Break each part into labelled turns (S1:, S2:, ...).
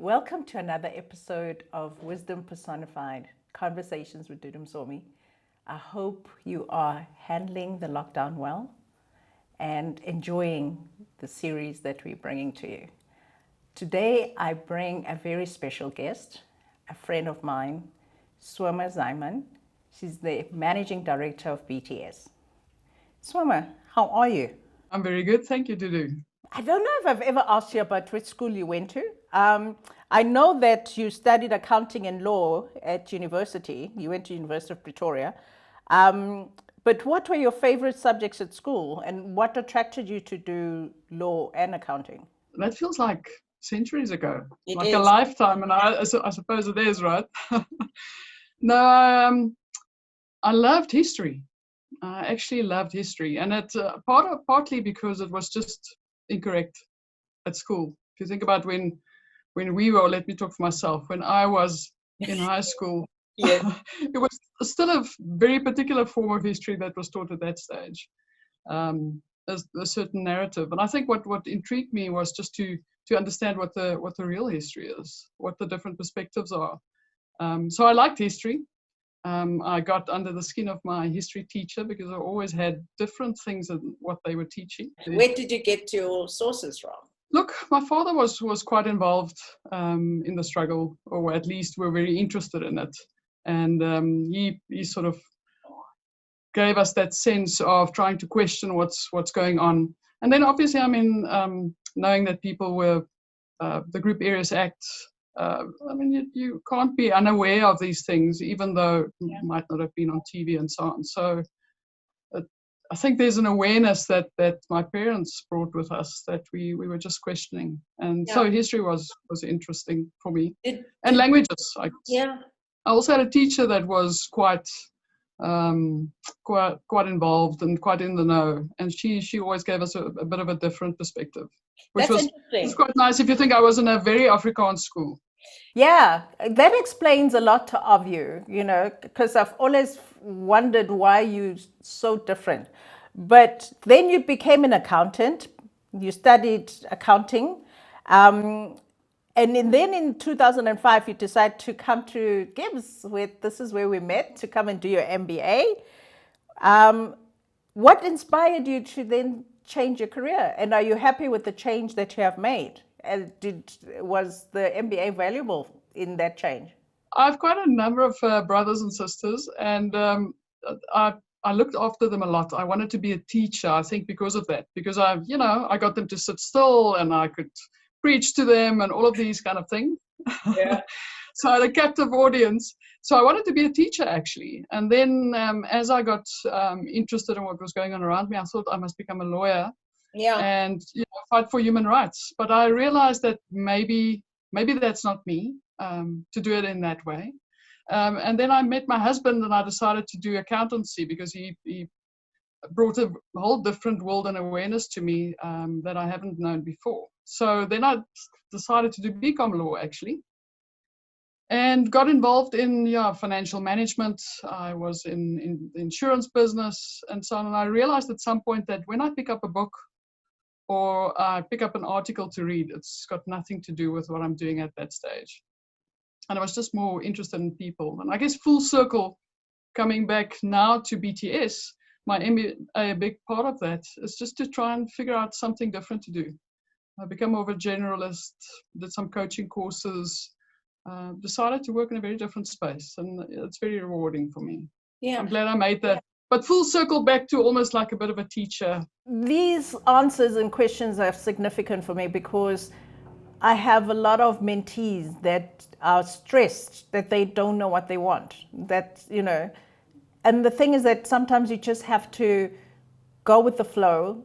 S1: Welcome to another episode of Wisdom Personified, Conversations with Dudu Msomi. I hope you are handling the lockdown well and enjoying the series that we're bringing to you. Today, I bring a very special guest, a friend of mine, Soma Zaaiman. She's the Managing Director of BTS. Soma, how are you?
S2: I'm very good, thank you, Dudu.
S1: I don't know if I've ever asked you about which school you went to. I know that you studied accounting and law at university. You went to University of Pretoria. But what were your favorite subjects at school, and what attracted you to do law and accounting?
S2: That feels like centuries ago,
S1: It
S2: like
S1: is.
S2: a lifetime, and I suppose it is, right? No, I loved history. I actually loved history, and it's partly because it was just incorrect at school. If you think about when we were, let me talk for myself, when I was in high school,
S1: Yes.
S2: it was still a very particular form of history that was taught at that stage. A certain narrative, and I think what intrigued me was just to understand what the real history is, what the different perspectives are. So I liked history. I got under the skin of my history teacher because I always had different things in what they were teaching.
S1: Where did you get your sources from?
S2: Look, my father was quite involved in the struggle, or at least were very interested in it, and he sort of gave us that sense of trying to question what's going on. And then obviously, I mean, knowing that people were the Group Areas Act. I mean, you can't be unaware of these things, even though it might not have been on TV and so on. So I think there's an awareness that my parents brought with us that we were just questioning. And so history was interesting for me. And languages. I also had a teacher that was quite involved and quite in the know, and she always gave us a bit of a different perspective, which was quite nice if you think I was in a very Afrikaans school.
S1: Yeah, that explains a lot of you, because I've always wondered why you're so different. But then you became an accountant, you studied accounting, and then in 2005, you decided to come to Gibbs, this is where we met, to come and do your MBA. What inspired you to then change your career? And are you happy with the change that you have made? And was the MBA valuable in that change?
S2: I've quite a number of brothers and sisters, and I looked after them a lot. I wanted to be a teacher, I think, because of that. Because I got them to sit still, and I could preach to them, and all of these kind of things.
S1: Yeah.
S2: So I had a captive audience. So I wanted to be a teacher, actually. And then as I got interested in what was going on around me, I thought I must become a lawyer.
S1: Yeah.
S2: And fight for human rights. But I realized that maybe that's not me, to do it in that way. And then I met my husband, and I decided to do accountancy because he brought a whole different world and awareness to me that I haven't known before. So then I decided to do BCom law, actually, and got involved in financial management. I was in the insurance business and so on. And I realized at some point that when I pick up a book or I pick up an article to read, it's got nothing to do with what I'm doing at that stage. And I was just more interested in people. And I guess full circle, coming back now to BTS, my MBA, a big part of that is just to try and figure out something different to do. I became more of a generalist, did some coaching courses, decided to work in a very different space. And it's very rewarding for me. Yeah. I'm glad I made that. But full circle back to almost like a bit of a teacher.
S1: These answers and questions are significant for me because I have a lot of mentees that are stressed that they don't know what they want. And the thing is that sometimes you just have to go with the flow,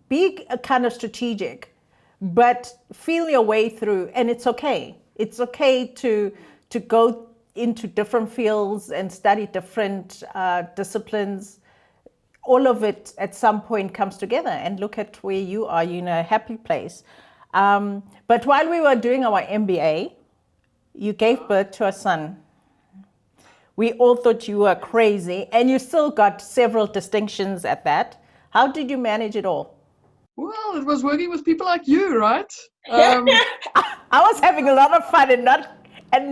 S1: be a kind of strategic, but feel your way through. And it's okay. It's okay to go into different fields and study different disciplines. All of it at some point comes together, and look at where you are, in a happy place. But while we were doing our MBA, you gave birth to a son. We all thought you were crazy, and you still got several distinctions at that. How did you manage it all?
S2: Well, it was working with people like you, right?
S1: I was having a lot of fun and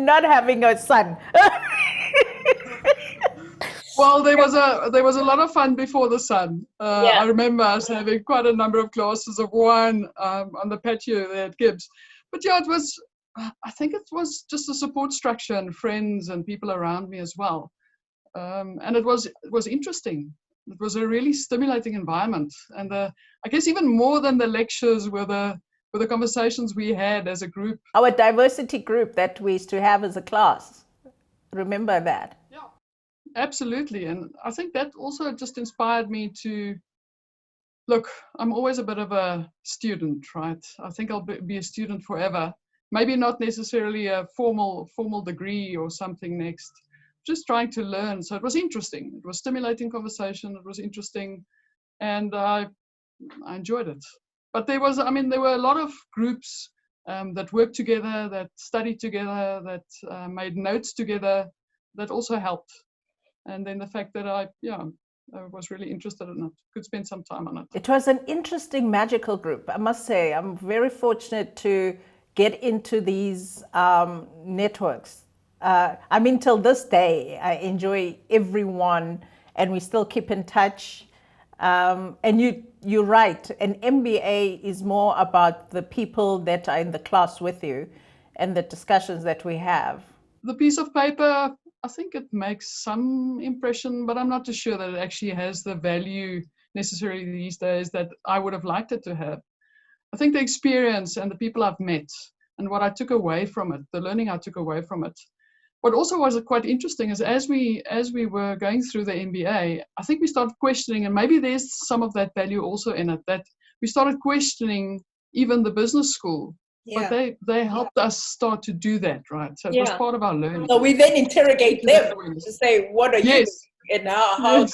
S1: not having a son.
S2: Well, there was a lot of fun before the sun.
S3: Yeah.
S2: I remember us having quite a number of glasses of wine on the patio there at Gibbs. But yeah, I think it was just a support structure and friends and people around me as well. And it was interesting. It was a really stimulating environment. And I guess even more than the lectures were the conversations we had as a group.
S1: Our diversity group that we used to have as a class. Remember that?
S2: Yeah, absolutely. And I think that also just inspired me to look, I'm always a bit of a student, right? I think I'll be a student forever. Maybe not necessarily a formal degree or something next. Just trying to learn. So it was interesting. It was stimulating conversation. It was interesting. And I enjoyed it. But there were a lot of groups that worked together, that studied together, that made notes together, that also helped. And then the fact that I was really interested in it, could spend some time on it.
S1: It was an interesting, magical group. I must say, I'm very fortunate to get into these networks. Till this day, I enjoy everyone, and we still keep in touch. And you're right, an MBA is more about the people that are in the class with you and the discussions that we have.
S2: The piece of paper, I think it makes some impression, but I'm not too sure that it actually has the value necessarily these days that I would have liked it to have. I think the experience and the people I've met and what I took away from it, the learning I took away from it. What also was quite interesting is as we were going through the MBA, I think we started questioning, and maybe there's some of that value also in it, that we started questioning even the business school.
S3: Yeah.
S2: But they helped us start to do that, right? So it was part of our learning.
S3: So we then interrogate them to say, what are you doing? And how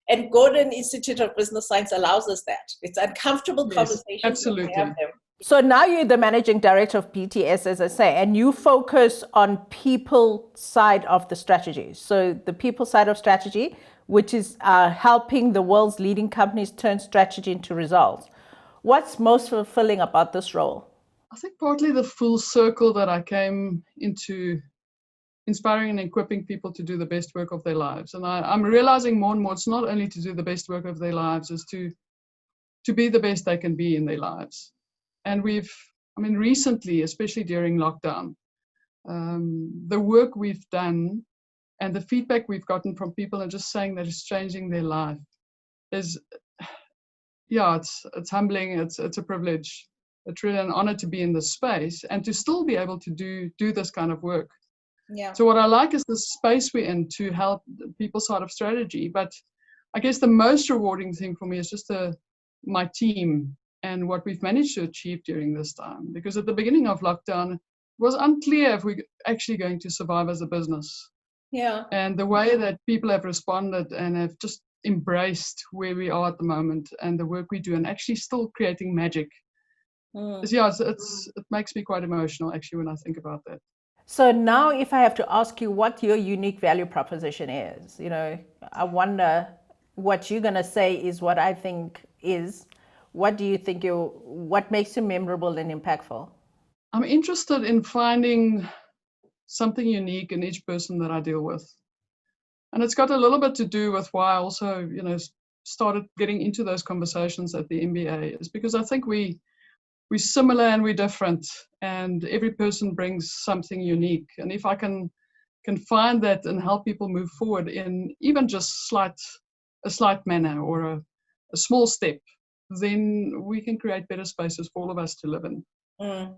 S3: and Gordon Institute of Business Science allows us that. It's uncomfortable conversations.
S2: Absolutely.
S3: Have them.
S1: So now you're the managing director of BTS, as I say, and you focus on people side of the strategy. So the people side of strategy, which is helping the world's leading companies turn strategy into results. What's most fulfilling about this role?
S2: I think partly the full circle that I came into inspiring and equipping people to do the best work of their lives. And I'm realizing more and more, it's not only to do the best work of their lives, is to be the best they can be in their lives. And recently, especially during lockdown, the work we've done and the feedback we've gotten from people and just saying that it's changing their life is, it's humbling. It's a privilege. It's really an honor to be in this space and to still be able to do this kind of work.
S3: Yeah.
S2: So what I like is the space we're in to help people side of strategy. But I guess the most rewarding thing for me is just my team and what we've managed to achieve during this time. Because at the beginning of lockdown, it was unclear if we're actually going to survive as a business.
S3: Yeah.
S2: And the way that people have responded and have just embraced where we are at the moment and the work we do and actually still creating magic. It makes me quite emotional actually when I think about that.
S1: So now if I have to ask you what your unique value proposition is, I wonder what you're going to say is what I think is. What do you think what makes you memorable and impactful?
S2: I'm interested in finding something unique in each person that I deal with. And it's got a little bit to do with why I also, started getting into those conversations at the MBA, is because I think we're similar and we're different, and every person brings something unique. And if I can find that and help people move forward in even just a slight manner or a small step, then we can create better spaces for all of us to live in.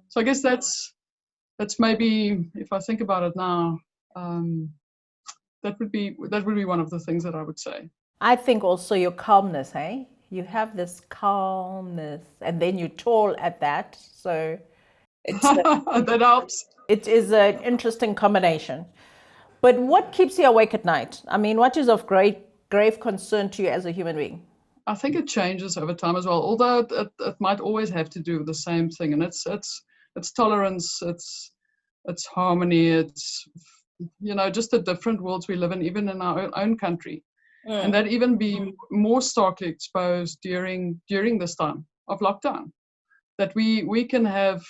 S2: So I guess that's maybe, if I think about it now, that would be one of the things that I would say.
S1: I think also your calmness, hey? You have this calmness, and then you're tall at that, so
S2: that helps.
S1: It is an interesting combination. But what keeps you awake at night? What is of grave concern to you as a human being?
S2: I think it changes over time as well, although it might always have to do with the same thing, and it's tolerance, it's harmony, it's just the different worlds we live in, even in our own country. And that even be more starkly exposed during this time. lockdown. That we can have,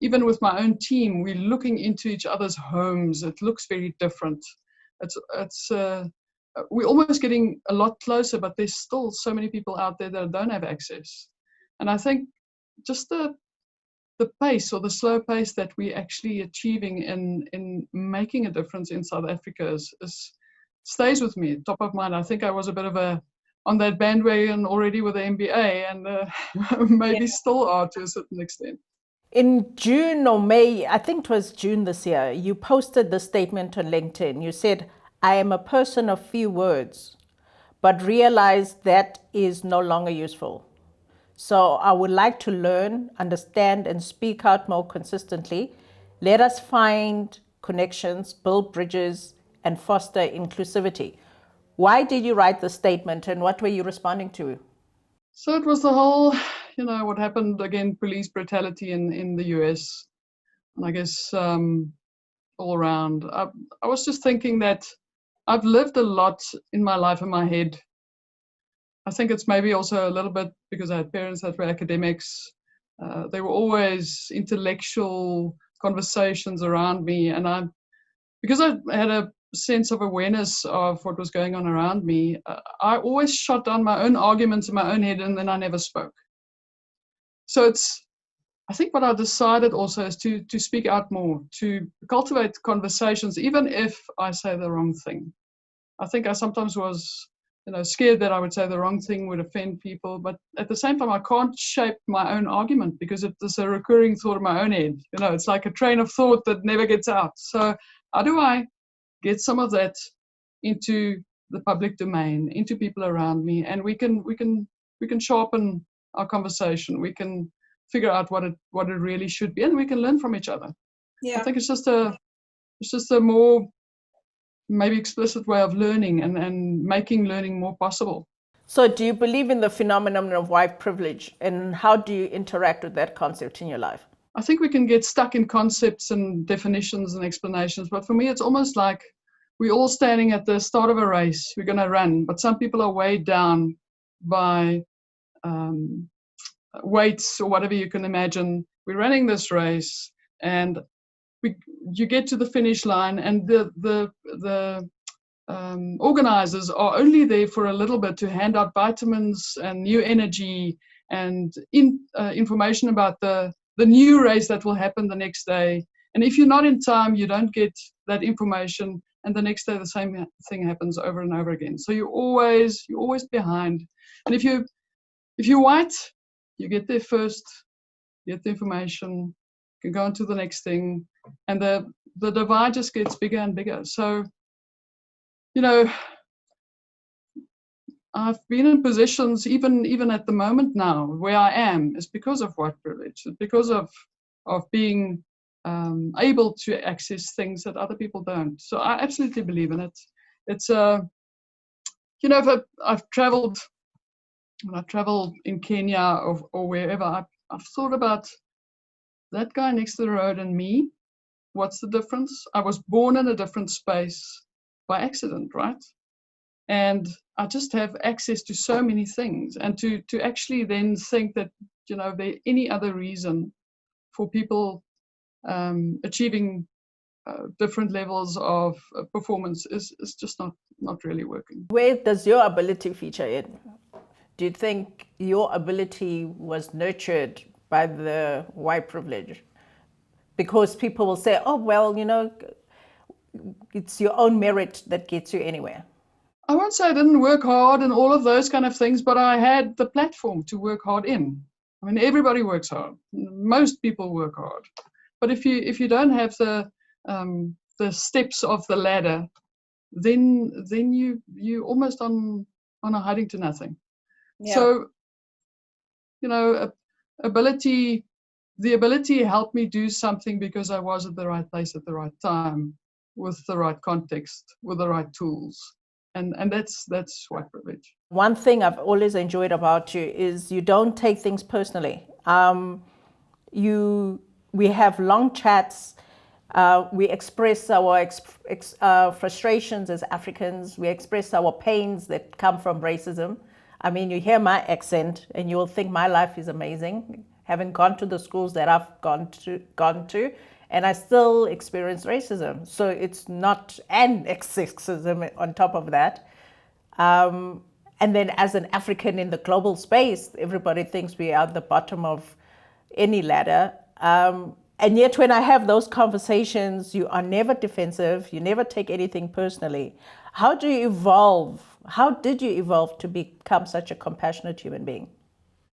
S2: even with my own team, we're looking into each other's homes. It looks very different. We're almost getting a lot closer, but there's still so many people out there that don't have access. And I think just the pace, or the slow pace, that we're actually achieving in making a difference in South Africa stays with me, top of mind. I think I was a bit of on that bandwagon already with the MBA, and maybe still are to a certain extent.
S1: In June or May, I think it was June this year, you posted the statement on LinkedIn. You said, "I am a person of few words, but realize that is no longer useful. So I would like to learn, understand, and speak out more consistently. Let us find connections, build bridges, and foster inclusivity." Why did you write the statement, and what were you responding to?
S2: So it was the whole, what happened again, police brutality in the US, and I guess all around. I was just thinking that I've lived a lot in my life in my head. I think it's maybe also a little bit because I had parents that were academics. They were always intellectual conversations around me, and because I had a sense of awareness of what was going on around me, I always shot down my own arguments in my own head, and then I never spoke. So I think what I decided also is to speak out more, to cultivate conversations, even if I say the wrong thing. I think I sometimes was, scared that I would say the wrong thing would offend people, but at the same time, I can't shape my own argument because it is a recurring thought in my own head. It's like a train of thought that never gets out. So how do I get some of that into the public domain, into people around me, and we can sharpen our conversation. We can figure out what it really should be, and we can learn from each other.
S3: Yeah.
S2: I think it's just a more maybe explicit way of learning and making learning more possible.
S1: So do you believe in the phenomenon of white privilege, and how do you interact with that concept in your life?
S2: I think we can get stuck in concepts and definitions and explanations, but for me it's almost like we're all standing at the start of a race. We're going to run, but some people are weighed down by weights or whatever you can imagine. We're running this race, and you get to the finish line, and the organizers are only there for a little bit to hand out vitamins and new energy and information about the new race that will happen the next day. And if you're not in time, you don't get that information, and the next day the same thing happens over and over again. So you're always behind. And if you're white, you get there first, get the information, can go on to the next thing, and the divide just gets bigger and bigger. So, I've been in positions, even at the moment now, where I am, is because of white privilege, because of being able to access things that other people don't. So I absolutely believe in it. It's if I've traveled, when I travel in Kenya or wherever, I've thought about that guy next to the road and me. What's the difference? I was born in a different space by accident, right? And I just have access to so many things, and to actually then think that there any other reason for people achieving different levels of performance is just not really working.
S1: Where does your ability feature in? Do you think your ability was nurtured by the white privilege? Because people will say, oh, well, it's your own merit that gets you anywhere.
S2: I won't say I didn't work hard and all of those kind of things, but I had the platform to work hard in. I mean, everybody works hard. Most people work hard. But if you don't have the steps of the ladder, then you almost on a hiding to nothing. Yeah. So, the ability helped me do something because I was at the right place at the right time, with the right context, with the right tools. And that's white privilege.
S1: One thing I've always enjoyed about you is you don't take things personally. We have long chats. We express our frustrations as Africans. We express our pains that come from racism. I mean, you hear my accent and you'll think my life is amazing, having gone to the schools that I've gone to, and I still experience racism. So it's not, and sexism on top of that. And then as an African in the global space, everybody thinks we are at the bottom of any ladder. And yet when I have those conversations, you are never defensive, you never take anything personally. How do you evolve? How did you evolve to become such a compassionate human being?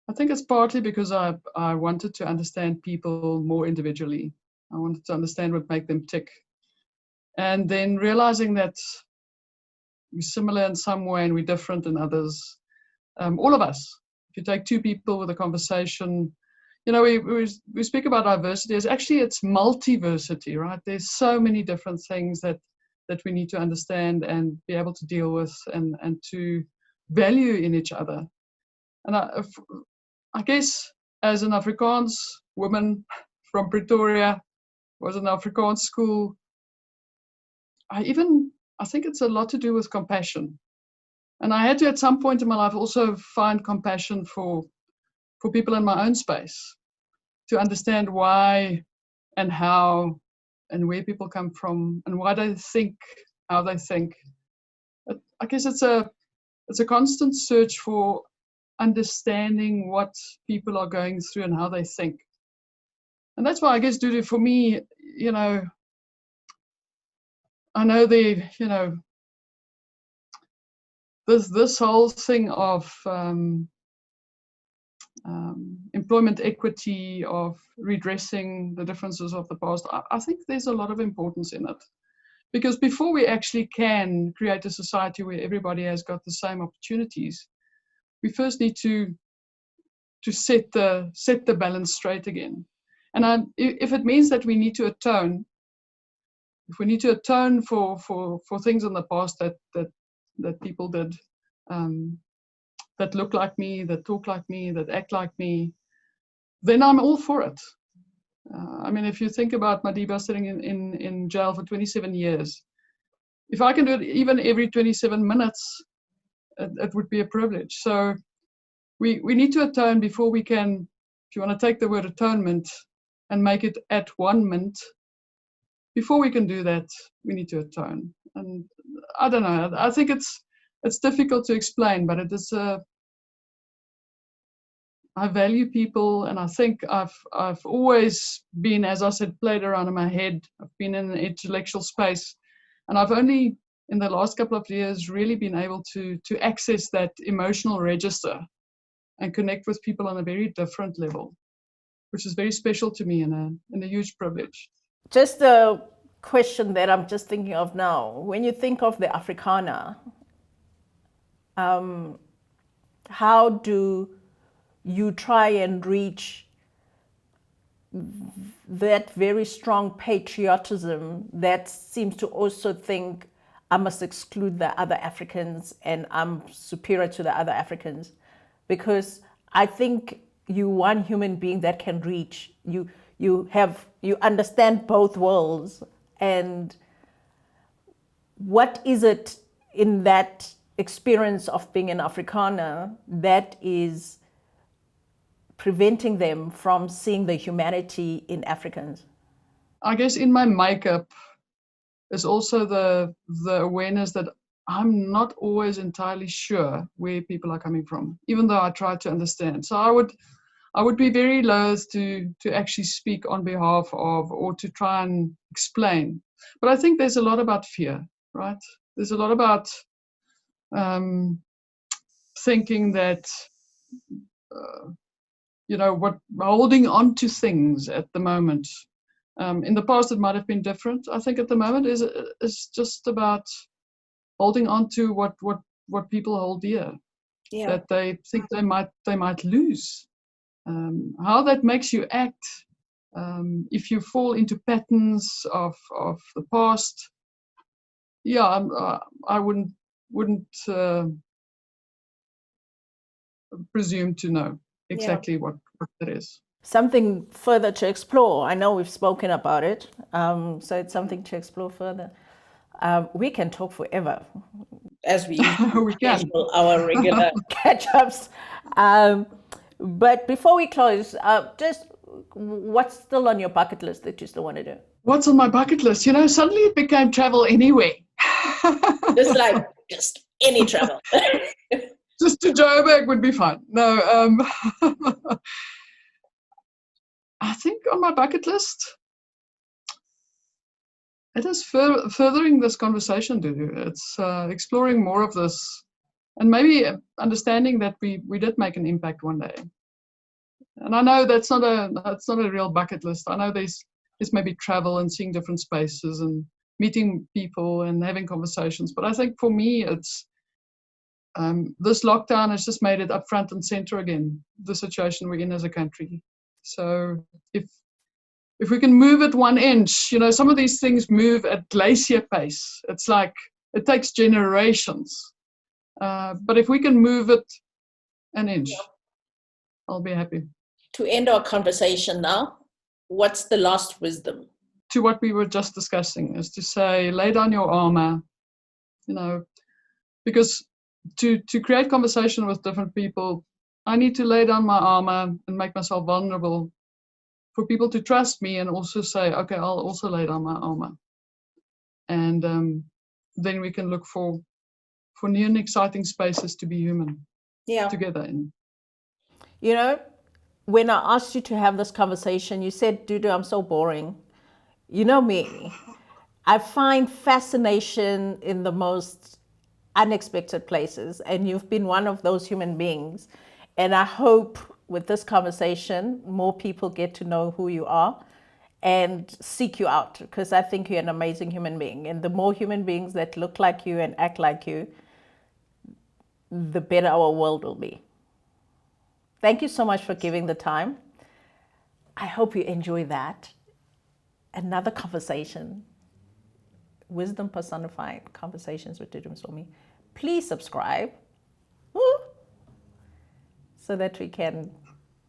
S2: I think it's partly because I wanted to understand people more individually. I wanted to understand what makes them tick. And then realizing that we're similar in some way and we're different in others. All of us. If you take two people with a conversation, you know, we speak about diversity. It's multiversity, right? There's so many different things that we need to understand and be able to deal with and to value in each other. And I guess as an Afrikaans woman from Pretoria, was in Afrikaans school, I think it's a lot to do with compassion. And I had to, at some point in my life, also find compassion for people in my own space, to understand why and how and where people come from and why they think how they think. But I guess it's a constant search for understanding what people are going through and how they think. And that's why I guess, Dudu, for me, you know, I know this whole thing of employment equity, of redressing the differences of the past, I think there's a lot of importance in it. Because before we actually can create a society where everybody has got the same opportunities, we first need to set the balance straight again. And if it means that we need to atone, if we need to atone for things in the past that people did, that look like me, that talk like me, that act like me, then I'm all for it. I mean, if you think about Madiba sitting in jail for 27 years, if I can do it even every 27 minutes, it would be a privilege. So we need to atone before we can, if you want to take the word atonement and make it at 1 mint, before we can do that, we need to atone. And I don't know, I think it's difficult to explain, but it is I value people, and I think I've always been, as I said, played around in my head. I've been in an intellectual space, and I've only in the last couple of years really been able to access that emotional register and connect with people on a very different level, which is very special to me and a huge privilege.
S1: Just a question that I'm just thinking of now. When you think of the Afrikaner, how do you try and reach that very strong patriotism that seems to also think I must exclude the other Africans and I'm superior to the other Africans? Because I think you one human being that can reach, you understand both worlds. And what is it in that experience of being an Afrikaner that is preventing them from seeing the humanity in Africans?
S2: I guess in my makeup is also the awareness that I'm not always entirely sure where people are coming from, even though I try to understand. So I would be very loath to actually speak on behalf of or to try and explain. But I think there's a lot about fear, right? There's a lot about thinking that what holding on to things at the moment. In the past, it might have been different. I think at the moment is just about holding on to what people hold dear, that they think they might lose. How that makes you act, if you fall into patterns of the past. Yeah, I wouldn't presume to know exactly what that is.
S1: Something further to explore. I know we've spoken about it, so it's something to explore further. We can talk forever.
S3: as we
S2: We can.
S3: schedule our regular
S1: catch-ups. But before we close, just what's still on your bucket list that you still want to do?
S2: What's on my bucket list? You know, suddenly it became travel anywhere.
S3: just any travel.
S2: Just to Joburg would be fine. No, I think on my bucket list, it is furthering this conversation, Dudu. It's exploring more of this, and maybe understanding that we did make an impact one day. And I know that's not a real bucket list. I know there's maybe travel and seeing different spaces and meeting people and having conversations. But I think for me, it's this lockdown has just made it up front and center again, the situation we're in as a country. So if we can move it 1 inch, you know, some of these things move at glacier pace. It's like it takes generations. But if we can move it 1 inch, I'll be happy.
S3: To end our conversation now, what's the last wisdom?
S2: To what we were just discussing is to say, lay down your armor, you know, because to create conversation with different people, I need to lay down my armor and make myself vulnerable for people to trust me and also say, okay, I'll also lay down my armor. And then we can look for new and exciting spaces to be human together in.
S1: You know, when I asked you to have this conversation, you said, Dudu, I'm so boring. You know me. I find fascination in the most unexpected places, and you've been one of those human beings. And I hope with this conversation, more people get to know who you are and seek you out, because I think you're an amazing human being. And the more human beings that look like you and act like you, the better our world will be. Thank you so much for giving the time. I hope you enjoy that. Another conversation, Wisdom Personified, Conversations with Dudu Msomi. Please subscribe so that we can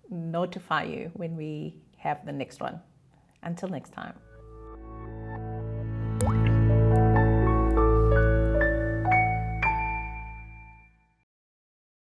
S1: notify you when we have the next one. Until next time.